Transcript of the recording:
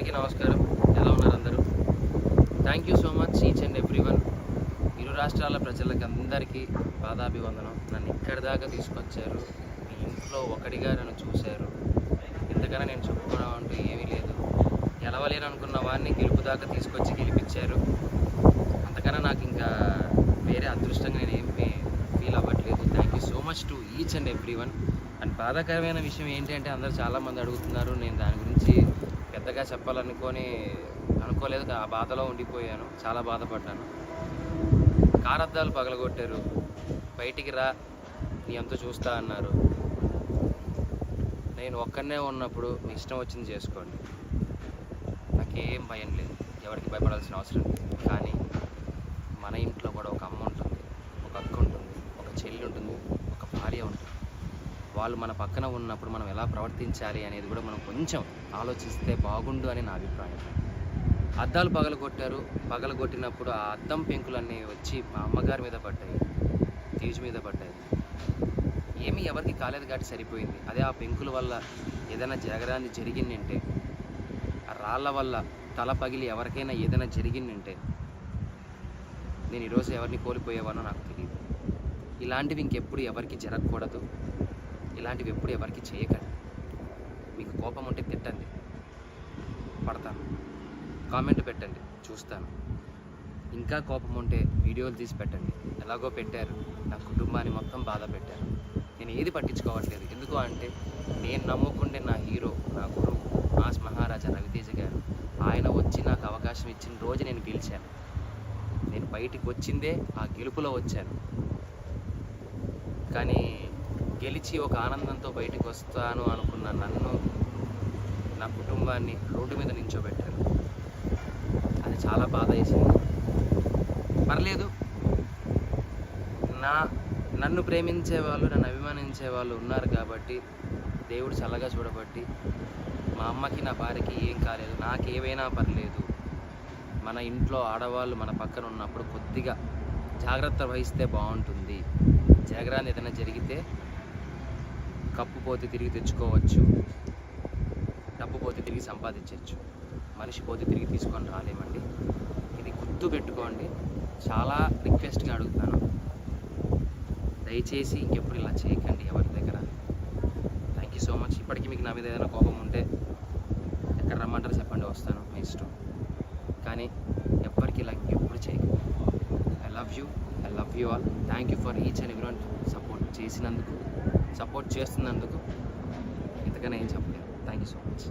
అందరికీ నమస్కారం. ఎలా ఉన్నారు అందరూ? Thank you so much each and everyone. ఇరు రాష్ట్రాల ప్రజలకి అందరికీ పాదాభివందనం. నన్ను ఇక్కడి దాకా తీసుకొచ్చారు. మీ ఇంట్లో ఒకటిగా నన్ను చూశారు. ఇంతకన్నా నేను చెప్పుకోవడం అంటూ ఏమీ లేదు. గెలవలేను అనుకున్న వాడిని గెలుపు దాకా తీసుకొచ్చి గెలిపించారు. అంతకన్నా నాకు ఇంకా వేరే అదృష్టంగా నేను ఏం ఫీల్ అవ్వట్లేదు. Thank you so much to each and everyone. And బాధాకరమైన విషయం ఏంటి అంటే అందరూ చాలామంది అడుగుతున్నారు. నేను దాని గురించి పెద్దగా అనుకోలేదు. ఆ బాధలో ఉండిపోయాను. చాలా బాధపడ్డాను. కారద్దాలు పగలగొట్టారు. బయటికి రా, నీ అంతా చూస్తా అన్నారు. నేను ఒక్కనే ఉన్నప్పుడు మీ ఇష్టం వచ్చింది చేసుకోండి, నాకేం భయం లేదు, ఎవరికి భయపడాల్సిన అవసరం లేదు. కానీ మన ఇంట్లో కూడా ఒక అమ్మ ఉంటుంది, ఒక అక్క ఉంటుంది, ఒక చెల్లి ఉంటుంది, ఒక భార్య ఉంటుంది. వాళ్ళు మన పక్కన ఉన్నప్పుడు మనం ఎలా ప్రవర్తించాలి అనేది కూడా మనం కొంచెం ఆలోచిస్తే బాగుండు అని నా అభిప్రాయం. అద్దాలు పగలగొట్టినప్పుడు ఆ అద్దం పెంకులన్నీ వచ్చి మా అమ్మగారి మీద పడ్డాయి, తేజు మీద పడ్డాయి. ఏమీ ఎవరికి కాలేదు కాబట్టి సరిపోయింది. అదే ఆ పెంకుల వల్ల ఏదైనా జరగడానికి జరిగిందంటే, ఆ రాళ్ళ వల్ల తల పగిలి ఎవరికైనా ఏదైనా జరిగిందంటే నేను ఈరోజు ఎవరిని కోల్పోయేవానో నాకు తెలియదు. ఇలాంటివి ఇంకెప్పుడు ఎవరికి జరగకూడదు. ఇలాంటివి ఎప్పుడు ఎవరికి చేయకండి. మీకు కోపం ఉంటే తిట్టండి, పడతాను. కామెంట్ పెట్టండి, చూస్తాను. ఇంకా కోపం ఉంటే వీడియోలు తీసి పెట్టండి. ఎలాగో పెట్టారు, నా కుటుంబాన్ని మొత్తం బాధ పెట్టారు. నేను ఏది పట్టించుకోవట్లేదు. ఎందుకు అంటే నేను నమ్ముకుంటే నా హీరో, నా గురువు మాస్ మహారాజా రవితేజ గారు, ఆయన వచ్చి నాకు అవకాశం ఇచ్చిన రోజు నేను గెలిచాను. నేను బయటికి వచ్చిందే ఆ గెలుపులో వచ్చాను. కానీ గెలిచి ఒక ఆనందంతో బయటకు వస్తాను అనుకున్న నన్ను, నా కుటుంబాన్ని రోడ్డు మీద నించోబెట్టారు. అది చాలా బాధ వేసింది. పర్లేదు, నన్ను ప్రేమించే వాళ్ళు, నన్ను అభిమానించే వాళ్ళు ఉన్నారు కాబట్టి దేవుడు చల్లగా చూడబట్టి మా అమ్మకి, నా భార్యకి ఏం కాలేదు. నాకేవైనా పర్లేదు. మన ఇంట్లో ఆడవాళ్ళు మన పక్కన ఉన్నప్పుడు కొద్దిగా జాగ్రత్త వహిస్తే బాగుంటుంది. జాగ్రత్త ఏదైనా జరిగితే కప్పు పోతే తిరిగి తెచ్చుకోవచ్చు, డబ్బు పోతే తిరిగి సంపాదించవచ్చు, మనిషి పోతే తిరిగి తీసుకొని రాలేమండి. ఇది గుర్తు పెట్టుకోండి. చాలా రిక్వెస్ట్గా అడుగుతున్నాను, దయచేసి ఇంకెప్పుడు ఇలా చేయకండి ఎవరి దగ్గర. Thank you so much. ఇప్పటికీ మీకు నా మీద ఏదైనా కోపం ఉంటే ఎక్కడ రమ్మంటారు చెప్పండి, వస్తాను, మీ ఇష్టం. కానీ ఎవ్వరికి ఇలా ఇంకెప్పుడు చేయకండి. I love you all. Thank you for each and everyone. Support చేస్తున్నందుకు ఇంతకన్నా ఏం చెప్పలేదు. Thank you so much.